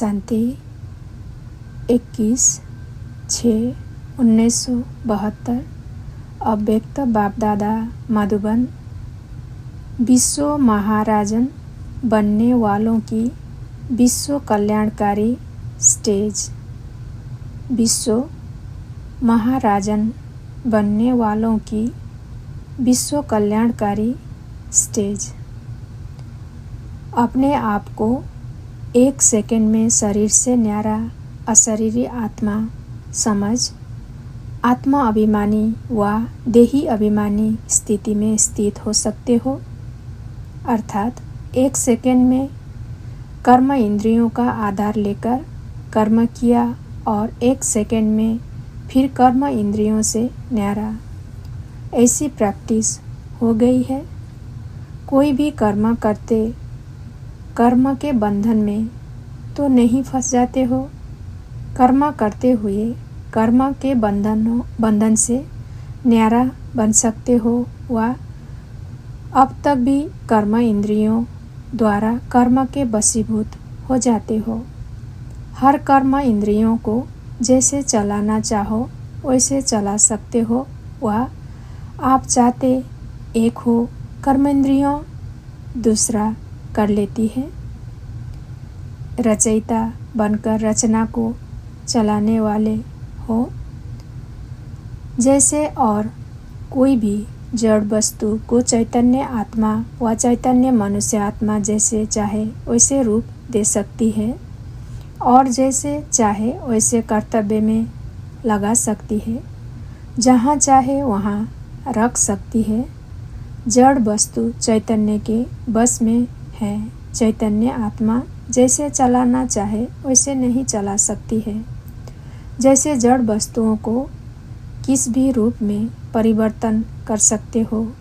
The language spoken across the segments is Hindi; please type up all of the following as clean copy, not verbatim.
शांति 21/6/1972 अव्यक्त बाप-दादा मधुबन। विश्व महाराजन बनने वालों की विश्व कल्याणकारी स्टेज। विश्व महाराजन बनने वालों की विश्व कल्याणकारी स्टेज। अपने आप को एक सेकंड में शरीर से न्यारा अशरीरी आत्मा समझ आत्मा अभिमानी व देही अभिमानी स्थिति में स्थित हो सकते हो। अर्थात एक सेकंड में कर्म इंद्रियों का आधार लेकर कर्म किया और एक सेकंड में फिर कर्म इंद्रियों से न्यारा। ऐसी प्रैक्टिस हो गई है। कोई भी कर्म करते कर्म के बंधन में तो नहीं फंस जाते हो। कर्म करते हुए कर्म के बंधन से न्यारा बन सकते हो व अब तक भी कर्म इंद्रियों द्वारा कर्म के वशीभूत हो जाते हो। हर कर्म इंद्रियों को जैसे चलाना चाहो वैसे चला सकते हो व आप चाहते एक हो कर्म इंद्रियों दूसरा कर लेती है। रचयिता बनकर रचना को चलाने वाले हो। जैसे और कोई भी जड़ वस्तु को चैतन्य आत्मा व चैतन्य मनुष्य आत्मा जैसे चाहे वैसे रूप दे सकती है और जैसे चाहे वैसे कर्तव्य में लगा सकती है। जहाँ चाहे वहाँ रख सकती है। जड़ वस्तु चैतन्य के बस में है। चैतन्य आत्मा जैसे चलाना चाहे वैसे नहीं चला सकती है। जैसे जड़ वस्तुओं को किस भी रूप में परिवर्तन कर सकते हो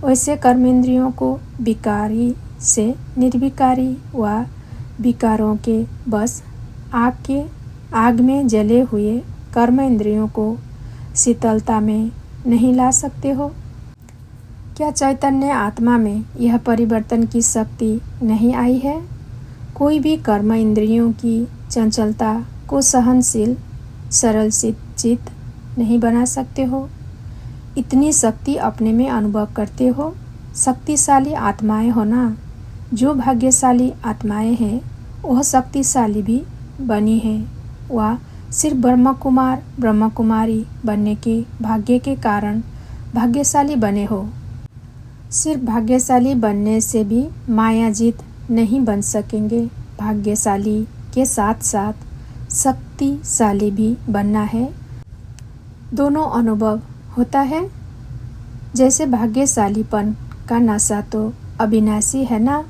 वैसे कर्मेंद्रियों को विकारी से निर्विकारी व विकारों के बस आग में जले हुए कर्म इंद्रियों को शीतलता में नहीं ला सकते हो। क्या चैतन्य आत्मा में यह परिवर्तन की शक्ति नहीं आई है? कोई भी कर्म इंद्रियों की चंचलता को सहनशील सरल चित्त नहीं बना सकते हो। इतनी शक्ति अपने में अनुभव करते हो। शक्तिशाली आत्माएं हो ना। जो भाग्यशाली आत्माएं हैं वह शक्तिशाली भी बनी है। वह सिर्फ ब्रह्म कुमार ब्रह्म कुमारी बनने के भाग्य के कारण भाग्यशाली बने हो। सिर्फ भाग्यशाली बनने से भी मायाजीत नहीं बन सकेंगे। भाग्यशाली के साथ साथ शक्तिशाली भी बनना है। दोनों अनुभव होता है। जैसे भाग्यशालीपन का नशा तो अविनाशी है ना,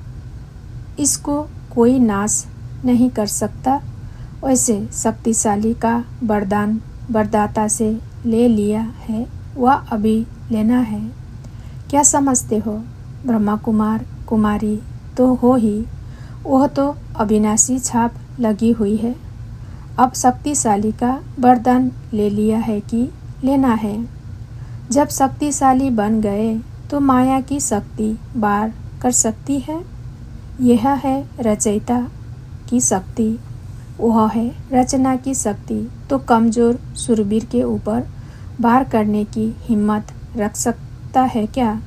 इसको कोई नाश नहीं कर सकता। वैसे शक्तिशाली का वरदान वरदाता से ले लिया है वह अभी लेना है। क्या समझते हो? ब्रह्मा कुमार कुमारी तो हो ही, वह तो अविनाशी छाप लगी हुई है। अब शक्तिशाली का वरदान ले लिया है कि लेना है। जब शक्तिशाली बन गए तो माया की शक्ति बार कर सकती है। यह है रचयिता की शक्ति, वह है रचना की शक्ति। तो कमजोर शूरवीर के ऊपर वार करने की हिम्मत रख सकता है क्या?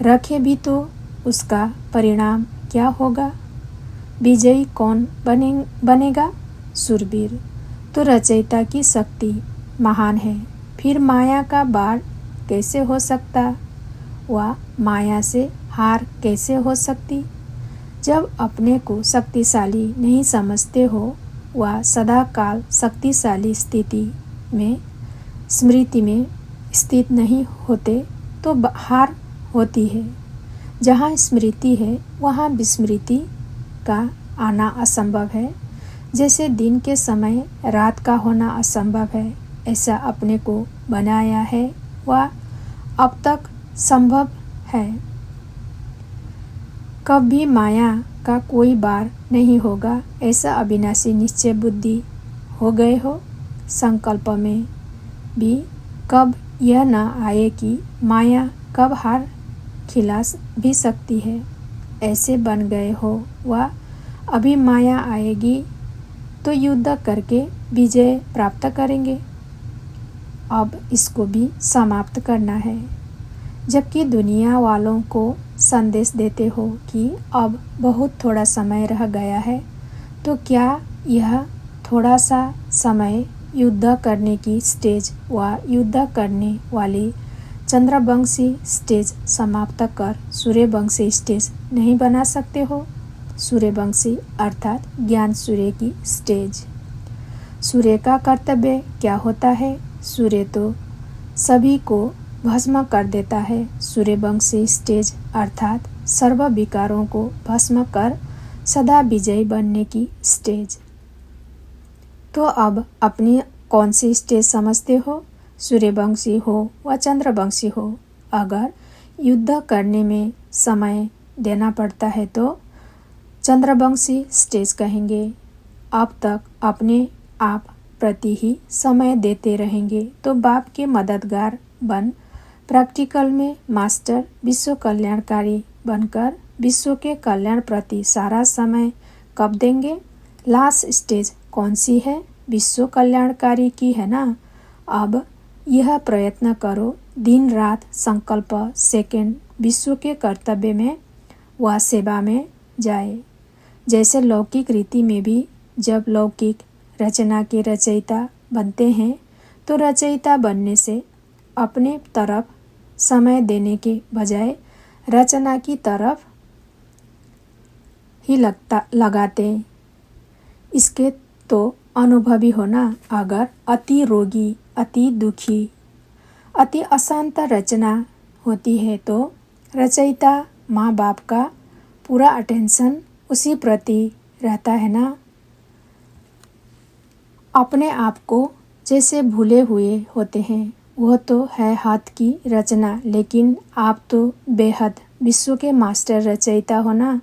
रखे भी तो उसका परिणाम क्या होगा? विजयी कौन बनेगा? शूरवीर। तो रचयिता की शक्ति महान है। फिर माया का वार कैसे हो सकता? वह माया से हार कैसे हो सकती? जब अपने को शक्तिशाली नहीं समझते हो वह सदा काल शक्तिशाली स्थिति में स्मृति में स्थित नहीं होते तो हार होती है। जहाँ स्मृति है वहाँ विस्मृति का आना असंभव है। जैसे दिन के समय रात का होना असंभव है, ऐसा अपने को बनाया है वह अब तक संभव है। कभी माया का कोई बार नहीं होगा, ऐसा अविनाशी निश्चय बुद्धि हो गए हो। संकल्प में भी कब यह न आए कि माया कब हार खिला भी सकती है। ऐसे बन गए हो वह अभी माया आएगी तो युद्ध करके विजय प्राप्त करेंगे। अब इसको भी समाप्त करना है। जबकि दुनिया वालों को संदेश देते हो कि अब बहुत थोड़ा समय रह गया है, तो क्या यह थोड़ा सा समय युद्ध करने की स्टेज व युद्ध करने वाली चंद्रवंशी स्टेज समाप्त कर सूर्यवंशी स्टेज नहीं बना सकते हो? सूर्यवंशी अर्थात ज्ञान सूर्य की स्टेज। सूर्य का कर्तव्य क्या होता है? सूर्य तो सभी को भस्म कर देता है। सूर्यवंशी स्टेज अर्थात सर्व विकारों को भस्म कर सदा विजयी बनने की स्टेज। तो अब अपनी कौन सी स्टेज समझते हो? सूर्यवंशी हो व चंद्रवंशी हो। अगर युद्ध करने में समय देना पड़ता है तो चंद्रवंशी स्टेज कहेंगे। अब तक अपने आप प्रति ही समय देते रहेंगे तो बाप के मददगार बन प्रैक्टिकल में मास्टर विश्व कल्याणकारी बनकर विश्व के कल्याण प्रति सारा समय कब देंगे? लास्ट स्टेज कौन सी है? विश्व कल्याणकारी की है ना। अब यह प्रयत्न करो, दिन रात संकल्प सेकंड विश्व के कर्तव्य में व सेवा में जाए। जैसे लौकिक रीति में भी जब लौकिक रचना के रचयिता बनते हैं तो रचयिता बनने से अपने तरफ समय देने के बजाय रचना की तरफ ही लगाते। इसके तो अनुभवी होना। अगर अति रोगी, अति दुखी, अति अशांत रचना होती है तो रचयिता माँ बाप का पूरा अटेंशन उसी प्रति रहता है ना। अपने आप को जैसे भूले हुए होते हैं। वह तो है हाथ की रचना, लेकिन आप तो बेहद विश्व के मास्टर रचयिता हो ना।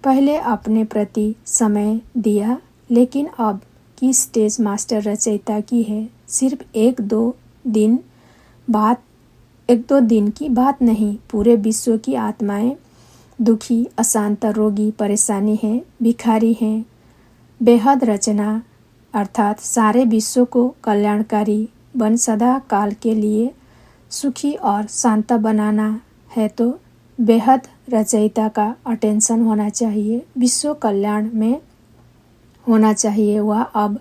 पहले अपने प्रति समय दिया, लेकिन अब की स्टेज मास्टर रचयिता की है। सिर्फ एक दो दिन की बात नहीं, पूरे विश्व की आत्माएं दुखी, अशांत, रोगी, परेशानी है, भिखारी हैं। बेहद रचना अर्थात सारे विश्व को कल्याणकारी बन सदा काल के लिए सुखी और शांत बनाना है तो बेहद रचयिता का अटेंशन होना चाहिए, विश्व कल्याण में होना चाहिए। वह अब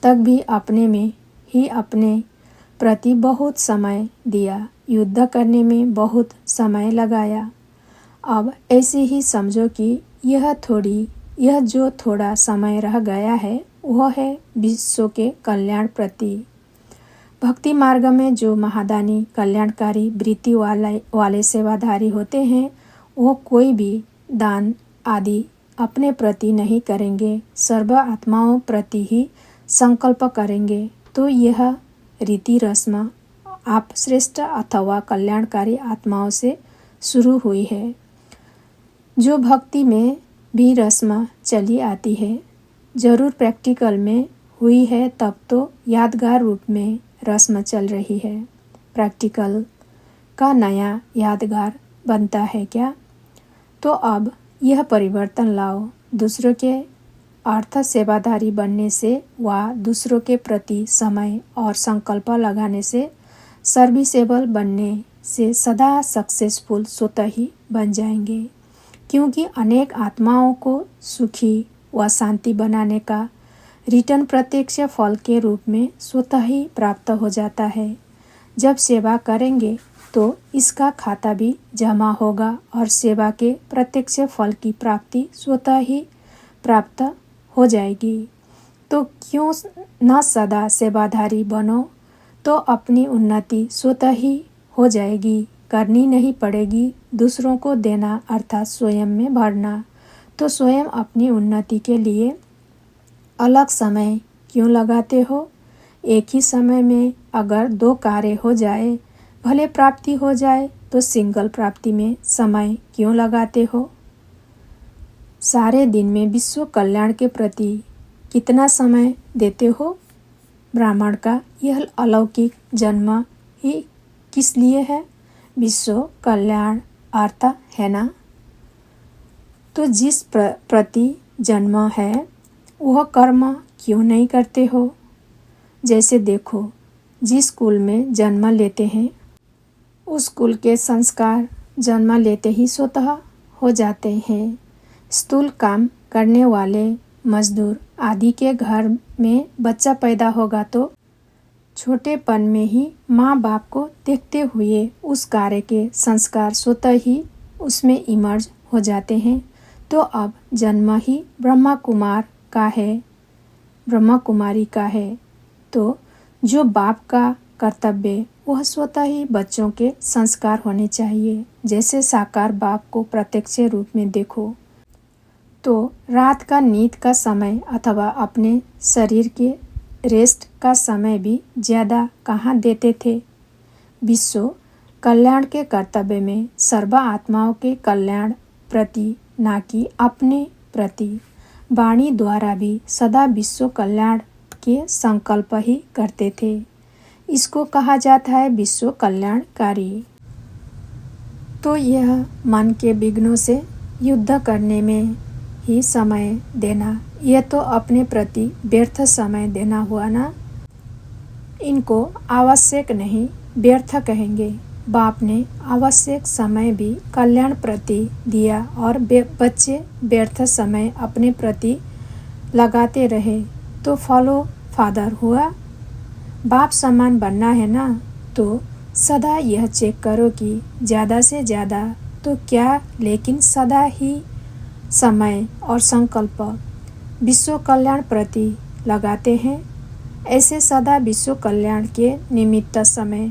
तक भी अपने में ही अपने प्रति बहुत समय दिया, युद्ध करने में बहुत समय लगाया। अब ऐसे ही समझो कि यह जो थोड़ा समय रह गया है वह है विश्व के कल्याण प्रति। भक्ति मार्ग में जो महादानी कल्याणकारी वृत्ति वाले सेवाधारी होते हैं वो कोई भी दान आदि अपने प्रति नहीं करेंगे, सर्व आत्माओं प्रति ही संकल्प करेंगे। तो यह रीति रस्म आप श्रेष्ठ अथवा कल्याणकारी आत्माओं से शुरू हुई है। जो भक्ति में भी रस्म चली आती है, जरूर प्रैक्टिकल में हुई है, तब तो यादगार रूप में रस्म चल रही है। प्रैक्टिकल का नया यादगार बनता है क्या? तो अब यह परिवर्तन लाओ। दूसरों के अर्थ सेवाधारी बनने से व दूसरों के प्रति समय और संकल्प लगाने से, सर्विसेबल बनने से सदा सक्सेसफुल स्वतः ही बन जाएंगे। क्योंकि अनेक आत्माओं को सुखी व शांति बनाने का रिटर्न प्रत्यक्ष फल के रूप में स्वतः ही प्राप्त हो जाता है। जब सेवा करेंगे तो इसका खाता भी जमा होगा और सेवा के प्रत्यक्ष फल की प्राप्ति स्वतः ही प्राप्त हो जाएगी। तो क्यों न सदा सेवाधारी बनो, तो अपनी उन्नति स्वतः ही हो जाएगी, करनी नहीं पड़ेगी। दूसरों को देना अर्थात स्वयं में भरना। तो स्वयं अपनी उन्नति के लिए अलग समय क्यों लगाते हो? एक ही समय में अगर 2 कार्य हो जाए, भले प्राप्ति हो जाए, तो सिंगल प्राप्ति में समय क्यों लगाते हो? सारे दिन में विश्व कल्याण के प्रति कितना समय देते हो? ब्राह्मण का यह अलौकिक जन्म ही किस लिए है? विश्व कल्याण अर्थ है ना। तो जिस प्रति जन्म है वह कर्म क्यों नहीं करते हो? जैसे देखो, जिस स्कूल में जन्म लेते हैं उस स्कूल के संस्कार जन्म लेते ही स्वतः हो जाते हैं। स्थूल काम करने वाले मजदूर आदि के घर में बच्चा पैदा होगा तो छोटेपन में ही माँ बाप को देखते हुए उस कार्य के संस्कार स्वतः ही उसमें इमर्ज हो जाते हैं। तो अब जन्म ही ब्रह्मा कुमार का है, ब्रह्मा कुमारी का है, तो जो बाप का कर्तव्य वह स्वतः ही बच्चों के संस्कार होने चाहिए। जैसे साकार बाप को प्रत्यक्ष रूप में देखो तो रात का नींद का समय अथवा अपने शरीर के रेस्ट का समय भी ज़्यादा कहाँ देते थे। विश्व कल्याण के कर्तव्य में सर्व आत्माओं के कल्याण प्रति ना कि अपने प्रति वाणी द्वारा भी सदा विश्व कल्याण के संकल्प ही करते थे। इसको कहा जाता है विश्व कल्याणकारी। तो यह मन के विघ्नों से युद्ध करने में ही समय देना, यह तो अपने प्रति व्यर्थ समय देना हुआ ना। इनको आवश्यक नहीं व्यर्थ कहेंगे। बाप ने आवश्यक समय भी कल्याण प्रति दिया और बच्चे व्यर्थ समय अपने प्रति लगाते रहे तो फॉलो फादर हुआ। बाप समान बनना है ना, तो सदा यह चेक करो कि ज़्यादा से ज़्यादा तो क्या, लेकिन सदा ही समय और संकल्प विश्व कल्याण प्रति लगाते हैं। ऐसे सदा विश्व कल्याण के निमित्त समय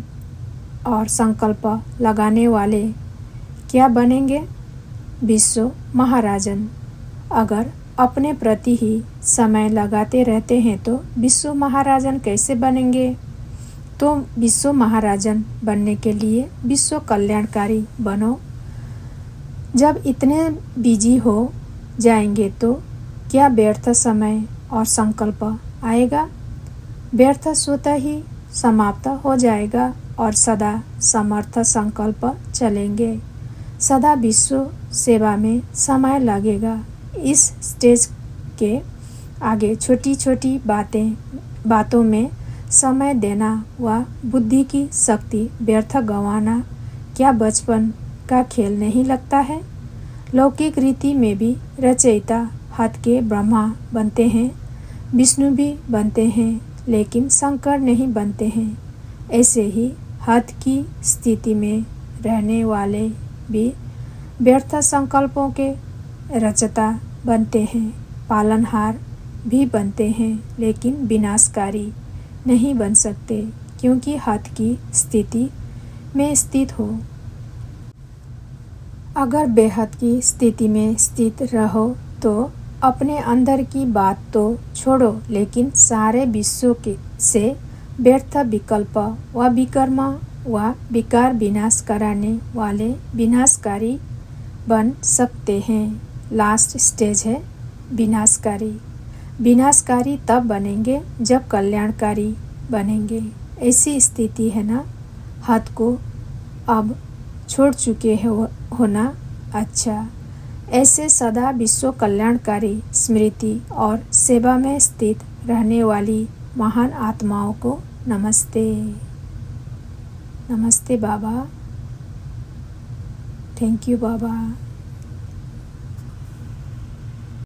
और संकल्प लगाने वाले क्या बनेंगे? विश्व महाराजन। अगर अपने प्रति ही समय लगाते रहते हैं तो विश्व महाराजन कैसे बनेंगे? तो विश्व महाराजन बनने के लिए विश्व कल्याणकारी बनो। जब इतने बिजी हो जाएंगे तो क्या व्यर्थ समय और संकल्प आएगा? व्यर्थ स्वतः ही समाप्त हो जाएगा और सदा समर्थ संकल्प चलेंगे। सदा विश्व सेवा में समय लगेगा। इस स्टेज के आगे छोटी छोटी बातों में समय देना व बुद्धि की शक्ति व्यर्थ गंवाना क्या बचपन का खेल नहीं लगता है? लौकिक रीति में भी रचयिता हाथ के ब्रह्मा बनते हैं, विष्णु भी बनते हैं, लेकिन शंकर नहीं बनते हैं। ऐसे ही हाथ की स्थिति में रहने वाले भी व्यर्थ संकल्पों के रचता बनते हैं, पालनहार भी बनते हैं, लेकिन विनाशकारी नहीं बन सकते क्योंकि हाथ की स्थिति में स्थित हो। अगर बेहद की स्थिति में स्थित रहो तो अपने अंदर की बात तो छोड़ो, लेकिन सारे विश्व से व्यर्थ विकल्प व विकर्म व विकार विनाश कराने वाले विनाशकारी बन सकते हैं। लास्ट स्टेज है विनाशकारी। विनाशकारी तब बनेंगे जब कल्याणकारी बनेंगे। ऐसी स्थिति है ना। हाथ को अब छोड़ चुके हो ना। अच्छा, ऐसे सदा विश्व कल्याणकारी स्मृति और सेवा में स्थित रहने वाली महान आत्माओं को नमस्ते। नमस्ते बाबा। Thank you Baba.